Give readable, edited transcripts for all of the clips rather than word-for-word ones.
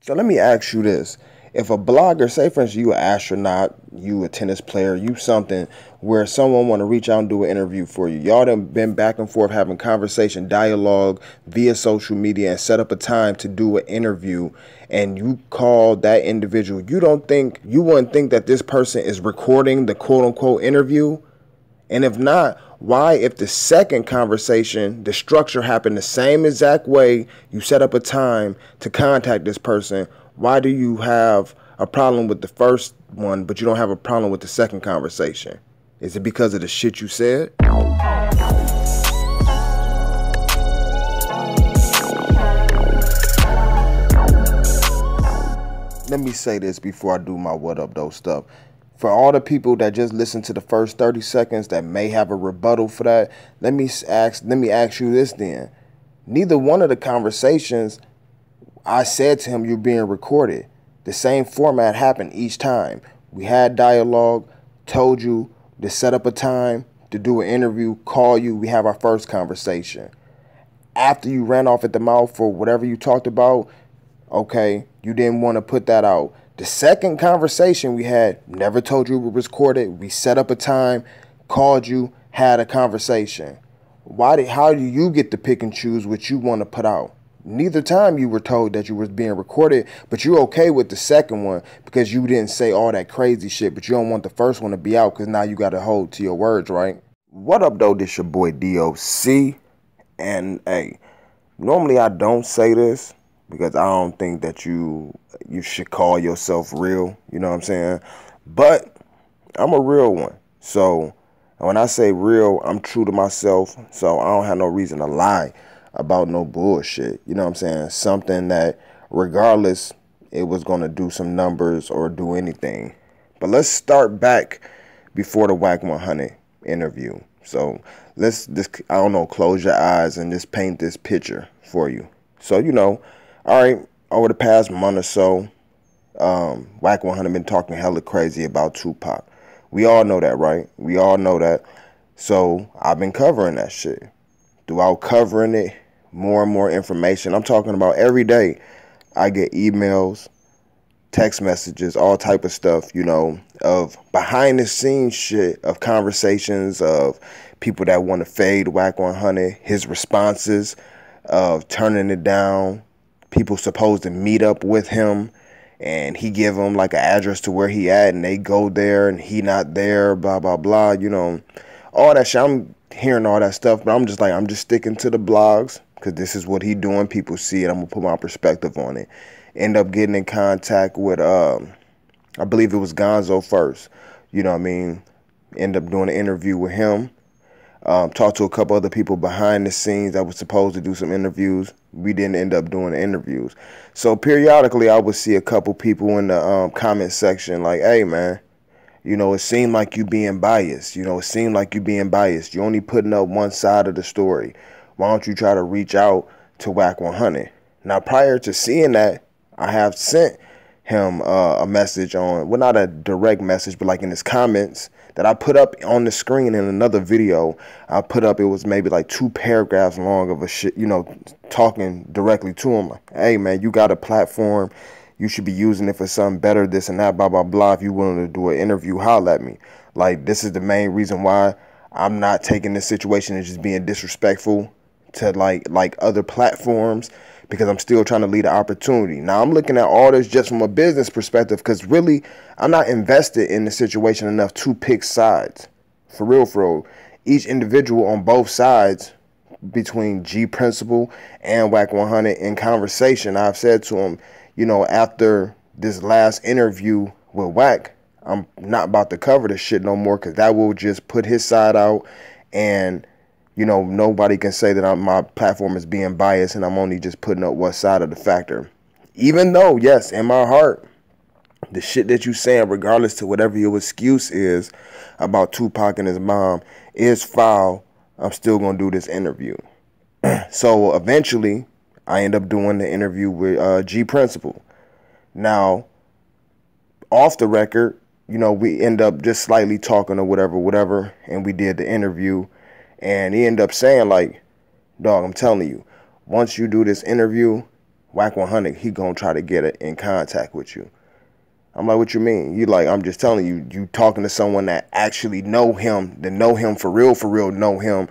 So let me ask you this. If a blogger, say for instance, you an astronaut, you a tennis player, you something where someone want to reach out and do an interview for you. Y'all done been back and forth having conversation, dialogue via social media and set up a time to do an interview, and you call that individual. You wouldn't think that this person is recording the quote unquote interview? And if not, why, if the second conversation, the structure happened the same exact way, you set up a time to contact this person, why do you have a problem with the first one, but you don't have a problem with the second conversation? Is it because of the shit you said? Let me say this before I do my what up though stuff. For all the people that just listen to the first 30 seconds that may have a rebuttal for that, let me ask you this then. Neither one of the conversations I said to him, you're being recorded. The same format happened each time. We had dialogue, told you to set up a time to do an interview, call you, we have our first conversation. After you ran off at the mouth for whatever you talked about, okay, you didn't want to put that out. The second conversation we had, never told you it was recorded. We set up a time, called you, had a conversation. How do you get to pick and choose what you want to put out? Neither time you were told that you were being recorded, but you're okay with the second one because you didn't say all that crazy shit, but you don't want the first one to be out because now you got to hold to your words, right? What up, though? This your boy DOC. And, hey, normally I don't say this because I don't think that you should call yourself real, you know what I'm saying? But I'm a real one. So when I say real, I'm true to myself. So I don't have no reason to lie about no bullshit. You know what I'm saying? Something that regardless it was going to do some numbers or do anything. But let's start back before the Wack100 interview. So let's just, I don't know, close your eyes and just paint this picture for you. So, you know, all right, over the past month or so, Wack100 been talking hella crazy about Tupac. We all know that, right? We all know that. So I've been covering that shit. Throughout covering it, more and more information. I'm talking about every day I get emails, text messages, all type of stuff, you know, of behind the scenes shit, of conversations of people that want to fade Wack100, his responses of turning it down, people supposed to meet up with him and he give them like an address to where he at and they go there and he not there, blah, blah, blah, you know, all that shit. I'm hearing all that stuff, but I'm just sticking to the blogs because this is what he doing. People see it. I'm going to put my perspective on it. End up getting in contact with, I believe it was Gonzo first, you know what I mean? End up doing an interview with him. Talked to a couple other people behind the scenes that was supposed to do some interviews. We didn't end up doing the interviews. So periodically I would see a couple people in the comment section like, hey man, you know, it seemed like you being biased. You know, it seemed like you being biased. You're only putting up one side of the story. Why don't you try to reach out to Wack100? Now, prior to seeing that, I have sent him a message on, well, not a direct message, but like in his comments that I put up on the screen in another video. I put up, it was maybe like 2 paragraphs long of a shit, you know, talking directly to him. Like, hey, man, you got a platform. You should be using it for something better, this and that, blah, blah, blah. If you're willing to do an interview, holler at me. Like, this is the main reason why I'm not taking this situation and just being disrespectful to like other platforms, because I'm still trying to lead an opportunity. Now, I'm looking at all this just from a business perspective because really, I'm not invested in the situation enough to pick sides. For real. Each individual on both sides, between G Principle and Wack100 in conversation, I've said to him, you know, after this last interview with Wack, I'm not about to cover this shit no more because that will just put his side out and, you know, nobody can say that my platform is being biased and I'm only just putting up one side of the factor. Even though, yes, in my heart, the shit that you saying, regardless to whatever your excuse is about Tupac and his mom, is foul, I'm still going to do this interview. So eventually, I end up doing the interview with G Principle. Now, off the record, you know, we end up just slightly talking or whatever, and we did the interview. And he ended up saying, like, dog, I'm telling you, once you do this interview, Wack100, he gonna try to get in contact with you. I'm like, what you mean? You like, I'm just telling you, you talking to someone that actually know him, that know him for real, know him.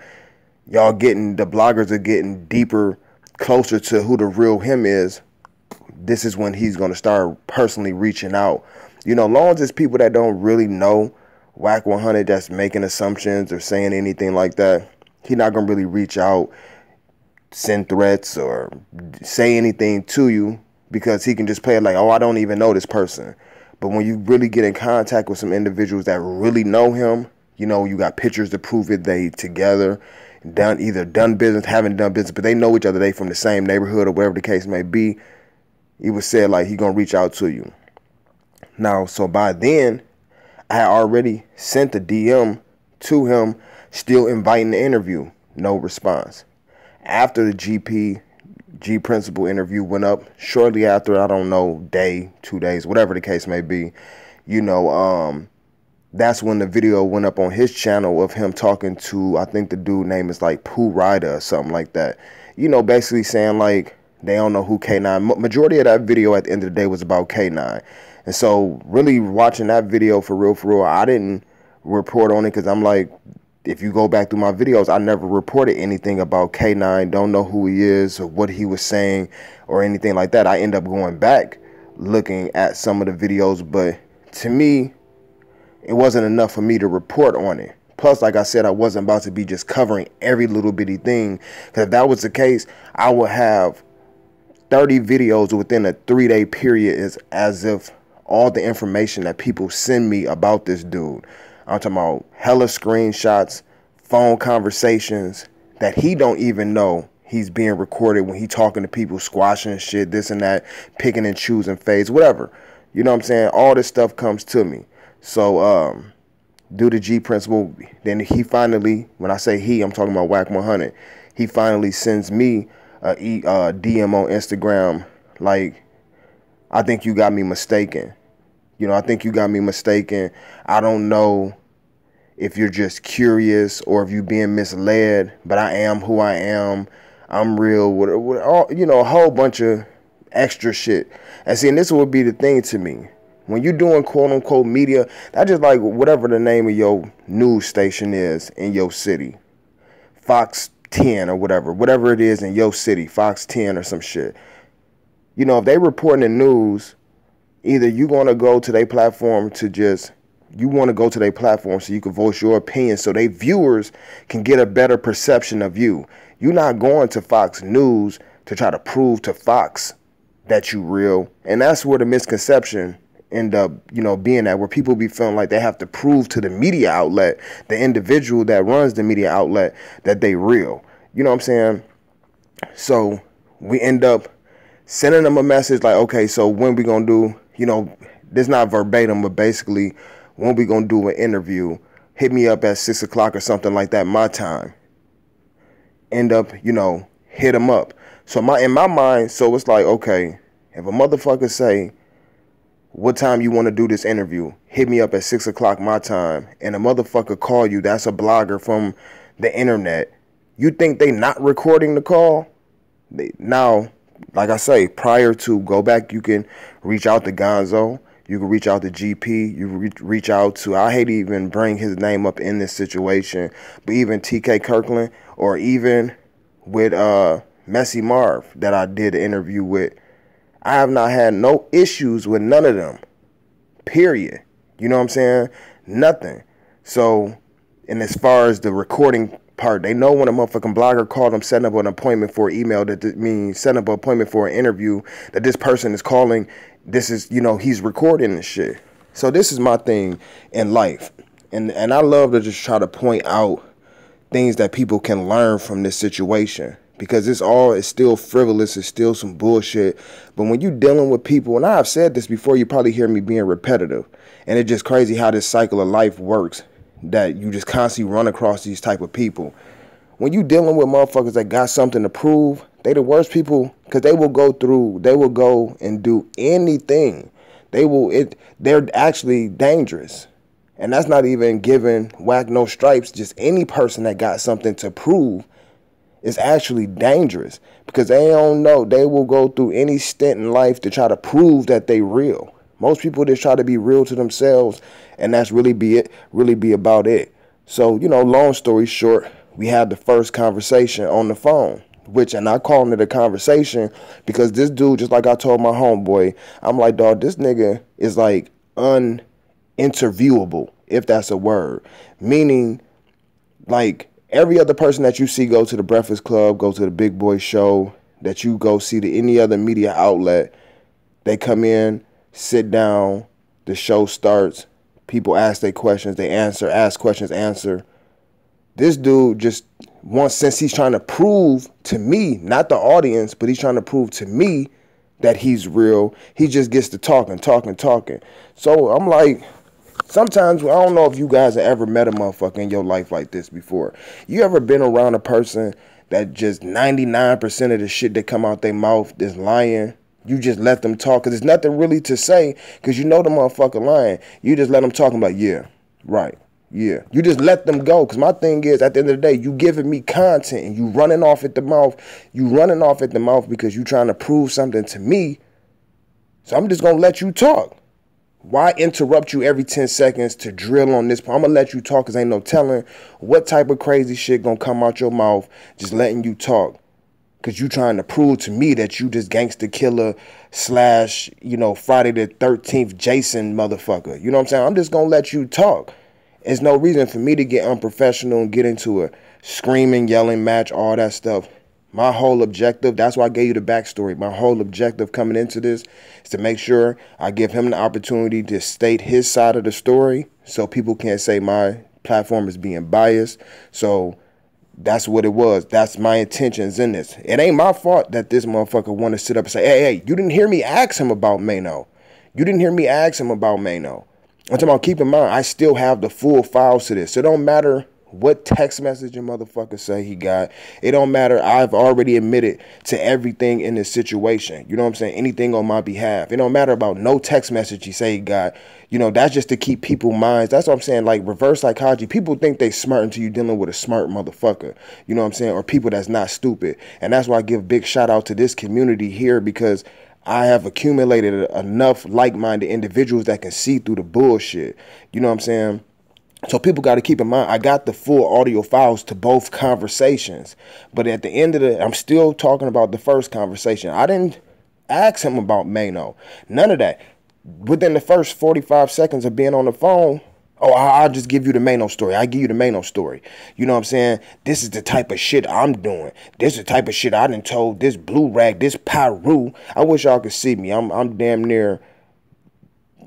Y'all getting, the bloggers are getting deeper, closer to who the real him is. This is when he's going to start personally reaching out. You know, long as it's people that don't really know Wack100 that's making assumptions or saying anything like that, he's not going to really reach out, send threats, or say anything to you, because he can just play it like, oh, I don't even know this person. But when you really get in contact with some individuals that really know him, you know, you got pictures to prove it, they together, either done business, haven't done business, but they know each other, they from the same neighborhood or whatever the case may be. He was said like he gonna reach out to you. Now, so by then, I had already sent a DM to him, still inviting the interview. No response. After the G Principal interview went up, shortly after, I don't know, day, 2 days, whatever the case may be, you know, that's when the video went up on his channel of him talking to, I think the dude name is like Pooh Ryder or something like that. You know, basically saying like, they don't know who K9. Majority of that video at the end of the day was about K9. And so really watching that video for real, I didn't report on it because I'm like, if you go back through my videos, I never reported anything about K9, don't know who he is or what he was saying or anything like that. I end up going back looking at some of the videos, but to me, it wasn't enough for me to report on it. Plus, like I said, I wasn't about to be just covering every little bitty thing, because if that was the case, I would have 30 videos within a 3-day period, is as if all the information that people send me about this dude. I'm talking about hella screenshots, phone conversations that he don't even know he's being recorded when he talking to people, squashing shit, this and that, picking and choosing fades, whatever. You know what I'm saying? All this stuff comes to me. So due to G Principal, then he finally, when I say he, I'm talking about Wack100, he finally sends me a DM on Instagram like, I think you got me mistaken. You know, I think you got me mistaken. I don't know if you're just curious or if you're being misled, but I am who I am. I'm real, with all, you know, a whole bunch of extra shit. And see, and this would be the thing to me. When you're doing quote-unquote media, that's just like whatever the name of your news station is in your city. Fox 10 or whatever it is in your city, Fox 10 or some shit. You know, if they reporting the news, either you going to go to their platform to just, you want to go to their platform so you can voice your opinion so they viewers can get a better perception of you. You're not going to Fox News to try to prove to Fox that you real. And that's where the misconception end up, you know, being at, where people be feeling like they have to prove to the media outlet, the individual that runs the media outlet, that they real. You know what I'm saying? So we end up sending them a message like, okay, so when we gonna do, you know, this not verbatim, but basically, when we gonna do an interview, hit me up at 6 o'clock or something like that, my time. End up, you know, hit them up. So in my mind, so it's like, okay, if a motherfucker say, what time you want to do this interview, hit me up at 6 o'clock my time, and a motherfucker call you, that's a blogger from the internet, you think they not recording the call? Now, like I say, prior to, go back, you can reach out to Gonzo, you can reach out to GP, you reach out to, I hate to even bring his name up in this situation, but even TK Kirkland, or even with Messy Marv that I did an interview with, I have not had no issues with none of them, period. You know what I'm saying? Nothing. So, and as far as the recording part, they know when a motherfucking blogger called them setting up an appointment for email, that means setting up an appointment for an interview, that this person is calling, this is, you know, he's recording this shit. So this is my thing in life. And I love to just try to point out things that people can learn from this situation. Because it's still frivolous, it's still some bullshit. But when you're dealing with people, and I've said this before, you probably hear me being repetitive. And it's just crazy how this cycle of life works, that you just constantly run across these type of people. When you dealing with motherfuckers that got something to prove, they the worst people, because they will go and do anything. They're actually dangerous. And that's not even giving Wack no stripes, just any person that got something to prove It's actually dangerous because they don't know. They will go through any stint in life to try to prove that they real. Most people just try to be real to themselves, and that's really be about it. So, you know, long story short, we had the first conversation on the phone, and I calling it a conversation because this dude, just like I told my homeboy, I'm like, dog, this nigga is like uninterviewable, if that's a word. Meaning, like, every other person that you see go to the Breakfast Club, go to the Big Boy Show, that you go see to any other media outlet, they come in, sit down, the show starts, people ask their questions, they answer, ask questions, answer. This dude just wants, since he's trying to prove to me, not the audience, but he's trying to prove to me that he's real, he just gets to talking. So I'm like, sometimes, I don't know if you guys have ever met a motherfucker in your life like this before. You ever been around a person that just 99% of the shit that come out their mouth is lying? You just let them talk because there's nothing really to say because you know the motherfucker lying. You just let them talk and be like, yeah, right, yeah. You just let them go because my thing is, at the end of the day, you giving me content and you running off at the mouth. You running off at the mouth because you trying to prove something to me. So I'm just going to let you talk. Why interrupt you every 10 seconds to drill on this? I'm going to let you talk because ain't no telling what type of crazy shit going to come out your mouth just letting you talk. Because you trying to prove to me that you just gangster killer / you know, Friday the 13th Jason motherfucker. You know what I'm saying? I'm just going to let you talk. There's no reason for me to get unprofessional and get into a screaming, yelling match, all that stuff. My whole objective, that's why I gave you the backstory. My whole objective coming into this is to make sure I give him the opportunity to state his side of the story so people can't say my platform is being biased. So that's what it was. That's my intentions in this. It ain't my fault that this motherfucker want to sit up and say, hey, you didn't hear me ask him about Maino. You didn't hear me ask him about Maino. I'm talking about, keep in mind, I still have the full files to this. So it don't matter what text message your motherfucker say he got. It don't matter. I've already admitted to everything in this situation. You know what I'm saying? Anything on my behalf. It don't matter about no text message he say he got. You know, that's just to keep people's minds. That's what I'm saying. Like reverse psychology. People think they smart until you dealing with a smart motherfucker. You know what I'm saying? Or people that's not stupid. And that's why I give big shout out to this community here, because I have accumulated enough like-minded individuals that can see through the bullshit. You know what I'm saying? So people got to keep in mind, I got the full audio files to both conversations. But at the end of I'm still talking about the first conversation. I didn't ask him about Maino. None of that. Within the first 45 seconds of being on the phone, oh, I'll just give you the Maino story. I give you the Maino story. You know what I'm saying? This is the type of shit I'm doing. This is the type of shit I done told this blue rag, this Pyru. I wish y'all could see me. I'm damn near...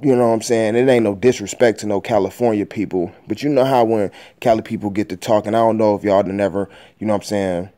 You know what I'm saying? It ain't no disrespect to no California people. But you know how when Cali people get to talking, I don't know if y'all done ever, you know what I'm saying,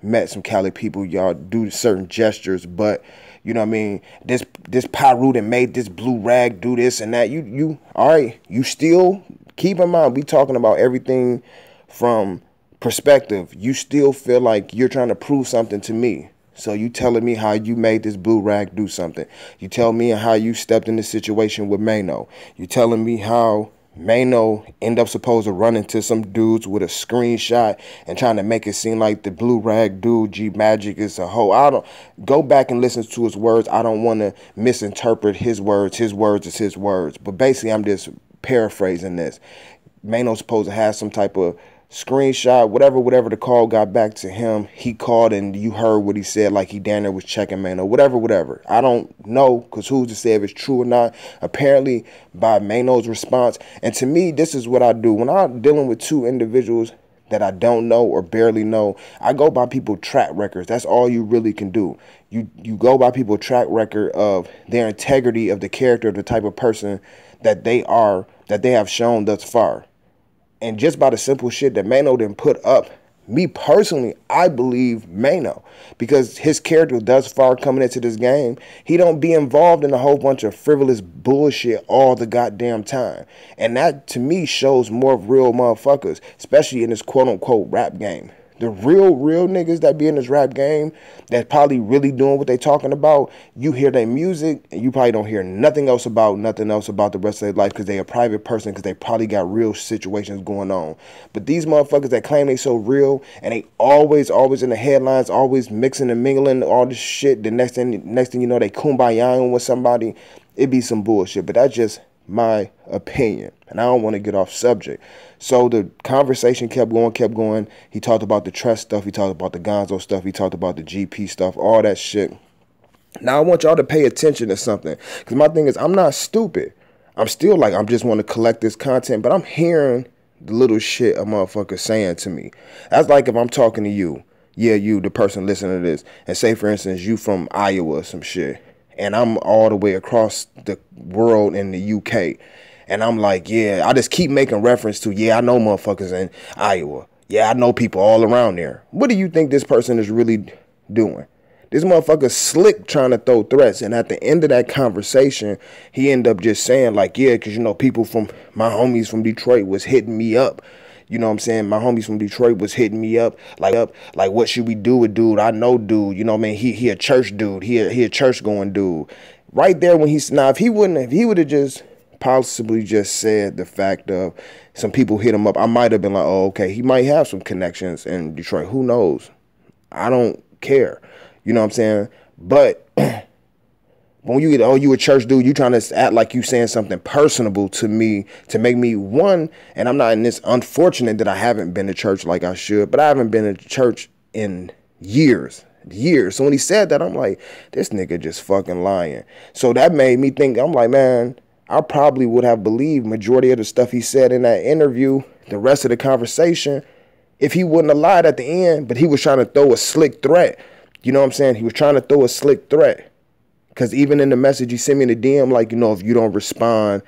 met some Cali people, y'all do certain gestures. But, you know what I mean, this Pyru that made this blue rag do this and that. You all right, you still keep in mind, we talking about everything from perspective. You still feel like you're trying to prove something to me. So you telling me how you made this blue rag do something. You tell me how you stepped in the situation with Maino. You telling me how Maino end up supposed to run into some dudes with a screenshot and trying to make it seem like the blue rag dude G Magic is a hoe. I don't go back and listen to his words. I don't want to misinterpret his words. His words is his words. But basically, I'm just paraphrasing this. Maino's supposed to have some type of screenshot, whatever the call got back to him. He called and you heard what he said, like he down there was checking Maino, whatever. I don't know, because who's to say if it's true or not. Apparently by Maino's response. And to me, this is what I do when I'm dealing with two individuals that I don't know or barely know. I go by people's track records. That's all you really can do. You go by people's track record of their integrity, of the character, of the type of person that they are, that they have shown thus far. And just by the simple shit that Maino didn't put up, me personally, I believe Maino, because his character thus far coming into this game, he don't be involved in a whole bunch of frivolous bullshit all the goddamn time. And that, to me, shows more of real motherfuckers, especially in this quote-unquote rap game. The real niggas that be in this rap game that probably really doing what they talking about, you hear their music and you probably don't hear nothing else about the rest of their life because they a private person, because they probably got real situations going on. But these motherfuckers that claim they so real and they always in the headlines, always mixing and mingling all this shit, the next thing you know they kumbayaing with somebody, it be some bullshit. But that's just my opinion, and I don't want to get off subject. So the conversation kept going. He talked about the trust stuff, he talked about the Gonzo stuff, he talked about the GP stuff, all that shit. Now I want y'all to pay attention to something, because my thing is, I'm not stupid. I'm still like, I'm just want to collect this content, but I'm hearing the little shit a motherfucker saying to me. That's like if I'm talking to you, yeah, you, the person listening to this, and say for instance you from Iowa or some shit, and I'm all the way across the world in the UK. And I'm like, yeah, I just keep making reference to, yeah, I know motherfuckers in Iowa. Yeah, I know people all around there. What do you think this person is really doing? This motherfucker slick trying to throw threats. And at the end of that conversation, he ended up just saying like, yeah, because, you know, people from, my homies from Detroit was hitting me up. You know what I'm saying? My homies from Detroit was hitting me up, like what should we do with dude? I know dude, you know what I mean? He a church dude. He a church going dude. Right there when he's, now if he would have just possibly just said the fact of some people hit him up, I might have been like, oh, okay, he might have some connections in Detroit. Who knows? I don't care. You know what I'm saying? But when you get, oh, you a church dude, you trying to act like you saying something personable to me to make me one, and I'm not in this, unfortunate that I haven't been to church like I should, but I haven't been to church in years. So when he said that, I'm like, this nigga just fucking lying. So that made me think, I'm like, man, I probably would have believed majority of the stuff he said in that interview, the rest of the conversation, if he wouldn't have lied at the end, but he was trying to throw a slick threat. You know what I'm saying? He was trying to throw a slick threat. Because even in the message he sent me in the DM, like, you know, if you don't respond,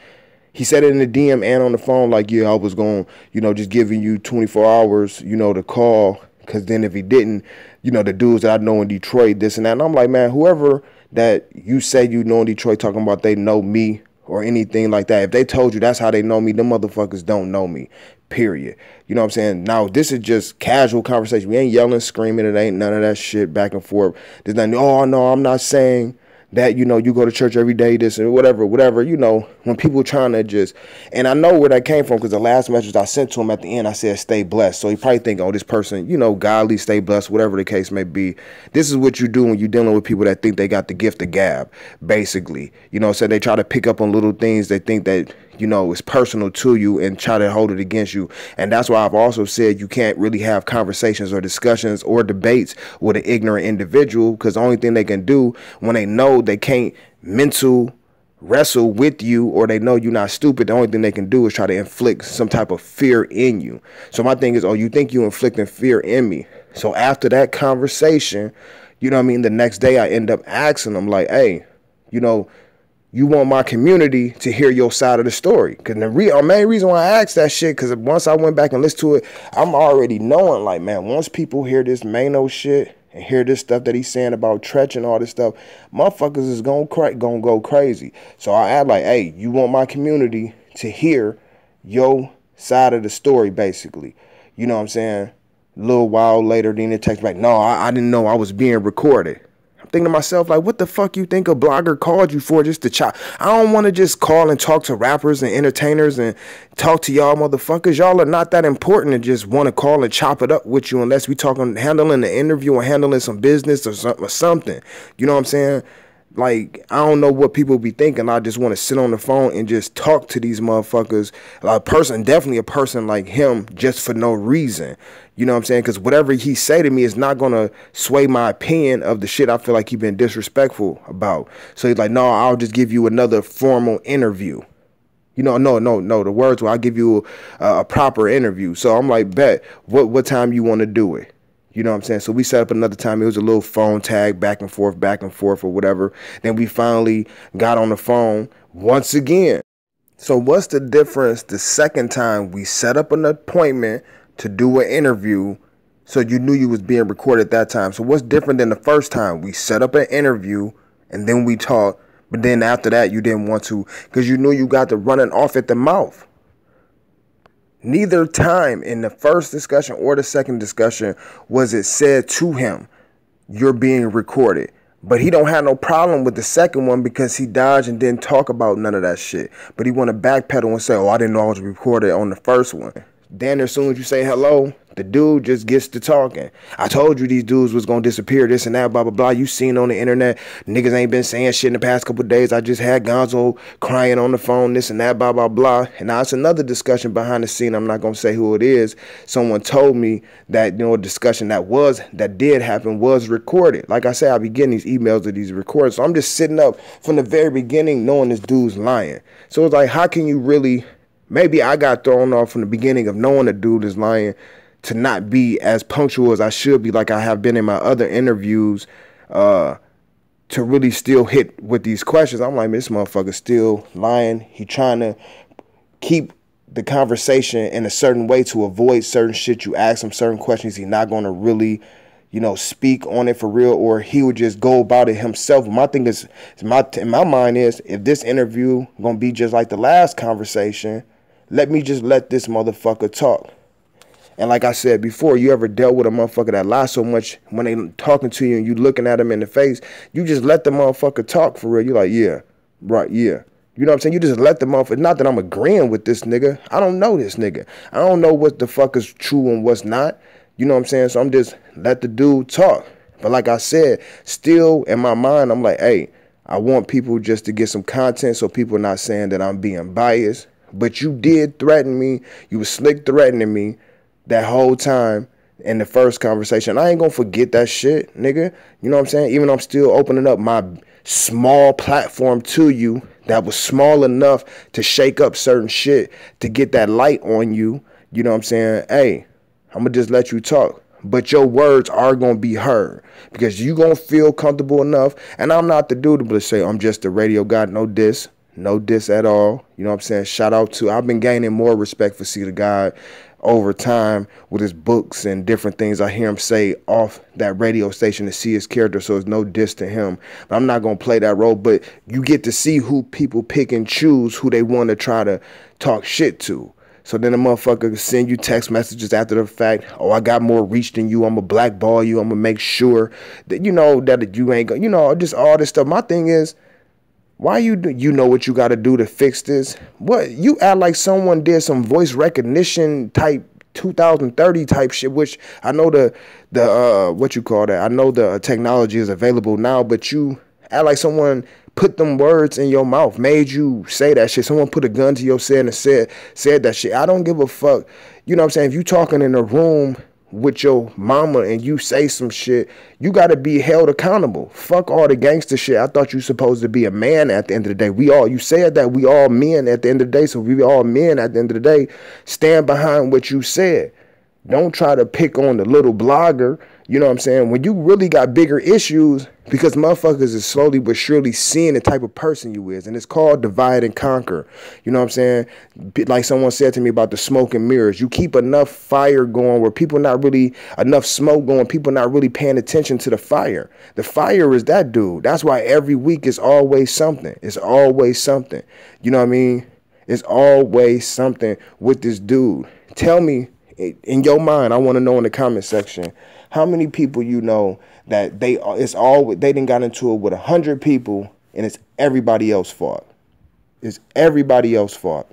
he said it in the DM and on the phone, like, yeah, I was going, you know, just giving you 24 hours, you know, to call. Because then if he didn't, you know, the dudes that I know in Detroit, this and that. And I'm like, man, whoever that you say you know in Detroit talking about they know me or anything like that, if they told you that's how they know me, them motherfuckers don't know me, period. You know what I'm saying? Now, this is just casual conversation. We ain't yelling, screaming. It ain't none of that shit back and forth. There's nothing, oh, no, I'm not saying that, you know, you go to church every day, this and whatever, you know, when people trying to just, and I know where that came from because the last message I sent to him at the end, I said, stay blessed. So he probably think, oh, this person, you know, godly, stay blessed, whatever the case may be. This is what you do when you're dealing with people that think they got the gift of gab, basically. You know, so they try to pick up on little things they think that, you know, it's personal to you and try to hold it against you. And that's why I've also said you can't really have conversations or discussions or debates with an ignorant individual, because the only thing they can do when they know they can't mental wrestle with you, or they know you're not stupid, the only thing they can do is try to inflict some type of fear in you. So my thing is, oh, you think you inflicting fear in me? So after that conversation, you know what I mean, the next day I end up asking them like, hey, you know, you want my community to hear your side of the story. Because the main reason why I asked that shit, because once I went back and listened to it, I'm already knowing, like, man, once people hear this Maino shit and hear this stuff that he's saying about Tretch and all this stuff, motherfuckers is gonna go crazy. So I add like, hey, you want my community to hear your side of the story, basically. You know what I'm saying? A little while later, then it texts back, no, I didn't know I was being recorded. Thinking to myself, like, what the fuck you think a blogger called you for, just to chop? I don't want to just call and talk to rappers and entertainers and talk to y'all motherfuckers. Y'all are not that important to just want to call and chop it up with you unless we talking handling the interview or handling some business or something. You know what I'm saying? Like, I don't know what people be thinking. I just want to sit on the phone and just talk to these motherfuckers. Like, definitely a person like him, just for no reason. You know what I'm saying? Because whatever he say to me is not going to sway my opinion of the shit I feel like he been disrespectful about. So he's like, no, I'll just give you another formal interview. You know, no. The words were, I'll give you a proper interview. So I'm like, bet, what time you want to do it? You know what I'm saying? So we set up another time. It was a little phone tag back and forth or whatever. Then we finally got on the phone once again. So what's the difference the second time we set up an appointment to do an interview, so you knew you was being recorded that time? So what's different than the first time? We set up an interview and then we talked, but then after that you didn't want to because you knew you got the running off at the mouth. Neither time in the first discussion or the second discussion was it said to him, you're being recorded. But he don't have no problem with the second one because he dodged and didn't talk about none of that shit. But he want to backpedal and say, oh, I didn't know I was recorded on the first one. Then as soon as you say hello, the dude just gets to talking. I told you these dudes was going to disappear, this and that, blah, blah, blah. You seen on the internet, niggas ain't been saying shit in the past couple of days. I just had Gonzo crying on the phone, this and that, blah, blah, blah. And now it's another discussion behind the scene. I'm not going to say who it is. Someone told me that, you know, a discussion that did happen was recorded. Like I said, I be getting these emails of these recordings. So I'm just sitting up from the very beginning knowing this dude's lying. So it's like, how can you really... Maybe I got thrown off from the beginning of knowing the dude is lying to not be as punctual as I should be, like I have been in my other interviews, to really still hit with these questions. I'm like, man, this motherfucker's still lying. He trying to keep the conversation in a certain way to avoid certain shit. You ask him certain questions, he's not going to really, you know, speak on it for real, or he would just go about it himself. My thing is, in my mind is, if this interview going to be just like the last conversation, let me just let this motherfucker talk. And like I said before, you ever dealt with a motherfucker that lies so much when they talking to you and you looking at them in the face, you just let the motherfucker talk for real. You like, yeah, right, yeah. You know what I'm saying? You just let the motherfucker, not that I'm agreeing with this nigga. I don't know this nigga. I don't know what the fuck is true and what's not. You know what I'm saying? So I'm just let the dude talk. But like I said, still in my mind, I'm like, hey, I want people just to get some content so people are not saying that I'm being biased. But you did threaten me. You was slick threatening me that whole time in the first conversation. I ain't gonna forget that shit, nigga. You know what I'm saying? Even though I'm still opening up my small platform to you that was small enough to shake up certain shit to get that light on you. You know what I'm saying? Hey, I'm gonna just let you talk. But your words are going to be heard because you going to feel comfortable enough. And I'm not the dude to say, I'm just a radio guy. No diss. No diss at all. You know what I'm saying? Shout out to, I've been gaining more respect for C the God over time with his books and different things I hear him say off that radio station to see his character. So it's no diss to him. But I'm not going to play that role. But you get to see who people pick and choose who they want to try to talk shit to. So then the motherfucker send you text messages after the fact. Oh, I got more reach than you. I'm going to blackball you. I'm going to make sure that you know that you ain't going to, you know, just all this stuff. My thing is, why you know what you got to do to fix this? What, you act like someone did some voice recognition type 2030 type shit, which I know the what you call that? I know the technology is available now, but you act like someone put them words in your mouth, made you say that shit. Someone put a gun to your head and said that shit. I don't give a fuck. You know what I'm saying? If you talking in a room with your mama and you say some shit, you got to be held accountable. Fuck all the gangster shit. I thought you supposed to be a man at the end of the day. You said that we all men at the end of the day, so we all men at the end of the day. Stand behind what you said. Don't try to pick on the little blogger. You know what I'm saying? When you really got bigger issues, because motherfuckers is slowly but surely seeing the type of person you is. And it's called divide and conquer. You know what I'm saying? Like someone said to me about the smoke and mirrors. You keep enough fire going where people not really, enough smoke going, people not really paying attention to the fire. The fire is that dude. That's why every week is always something. It's always something. You know what I mean? It's always something with this dude. Tell me, in your mind, I want to know in the comment section, how many people you know that they done got into it with 100 people and it's everybody else's fault. It's everybody else's fault.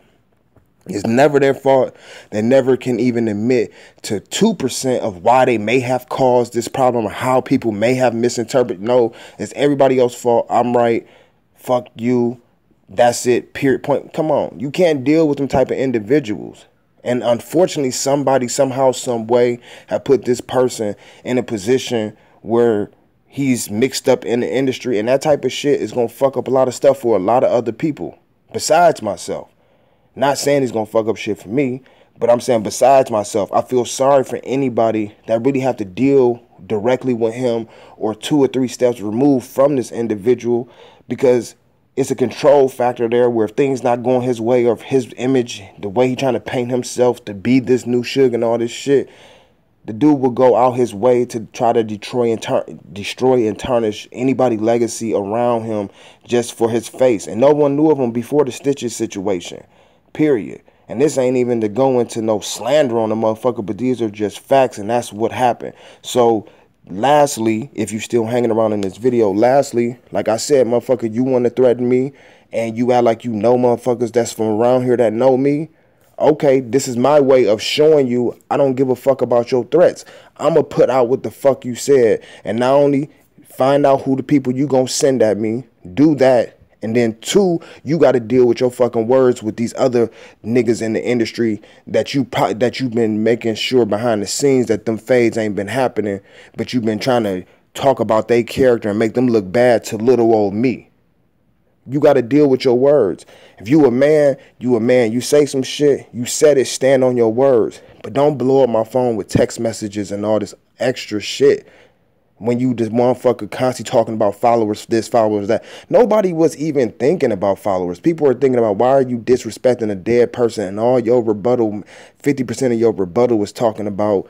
It's never their fault. They never can even admit to 2% of why they may have caused this problem or how people may have misinterpreted. No, it's everybody else's fault. I'm right. Fuck you. That's it. Period. Point. Come on. You can't deal with them type of individuals. And unfortunately, somebody, somehow, some way, have put this person in a position where he's mixed up in the industry. And that type of shit is going to fuck up a lot of stuff for a lot of other people besides myself. Not saying he's going to fuck up shit for me, but I'm saying besides myself, I feel sorry for anybody that really have to deal directly with him or 2 or 3 steps removed from this individual, because it's a control factor there where if things not going his way or if his image, the way he trying to paint himself to be this new Suge and all this shit, the dude will go out his way to try to destroy and tarnish anybody's legacy around him just for his face. And no one knew of him before the Stitches situation, period. And this ain't even to go into no slander on the motherfucker, but these are just facts, and that's what happened. So lastly, if you still hanging around in this video, lastly, like I said, motherfucker, you want to threaten me and you act like you know motherfuckers that's from around here that know me. Okay, this is my way of showing you I don't give a fuck about your threats. I'm going to put out what the fuck you said, and not only find out who the people you going to send at me, do that. And then 2, you got to deal with your fucking words with these other niggas in the industry that you've been making sure behind the scenes that them fades ain't been happening, but you've been trying to talk about their character and make them look bad to little old me. You got to deal with your words. If you a man, you a man. You say some shit, you said it, stand on your words. But don't blow up my phone with text messages and all this extra shit. When you just motherfucker constantly talking about followers this, followers that. Nobody was even thinking about followers. People were thinking about, why are you disrespecting a dead person? And all your rebuttal, 50% of your rebuttal was talking about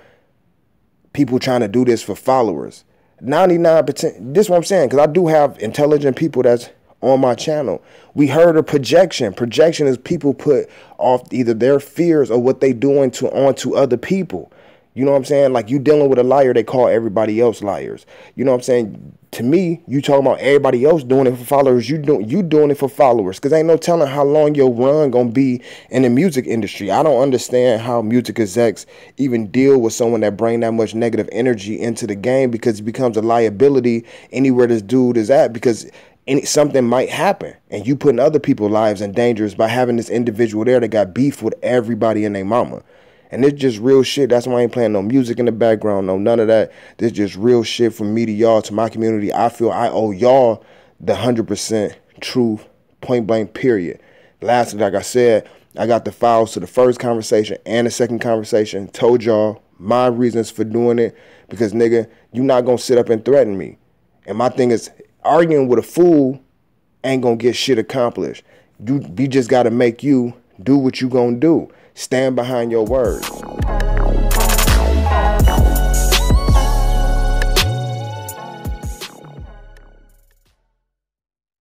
people trying to do this for followers. 99%, this is what I'm saying, because I do have intelligent people that's on my channel. We heard of projection. Projection is people put off either their fears or what they doing onto other people. You know what I'm saying? Like, you dealing with a liar, they call everybody else liars. You know what I'm saying? To me, you talking about everybody else doing it for followers. You doing it for followers. Because ain't no telling how long your run going to be in the music industry. I don't understand how music execs even deal with someone that bring that much negative energy into the game, because it becomes a liability anywhere this dude is at, because something might happen. And you putting other people's lives in danger by having this individual there that got beef with everybody and their mama. And it's just real shit. That's why I ain't playing no music in the background, no none of that. This just real shit from me to y'all, to my community. I feel I owe y'all the 100% truth, point blank, period. Lastly, like I said, I got the files to the first conversation and the second conversation. Told y'all my reasons for doing it, because nigga, you not gonna sit up and threaten me. And my thing is, arguing with a fool ain't gonna get shit accomplished. You just gotta make you do what you gonna do. Stand behind your words.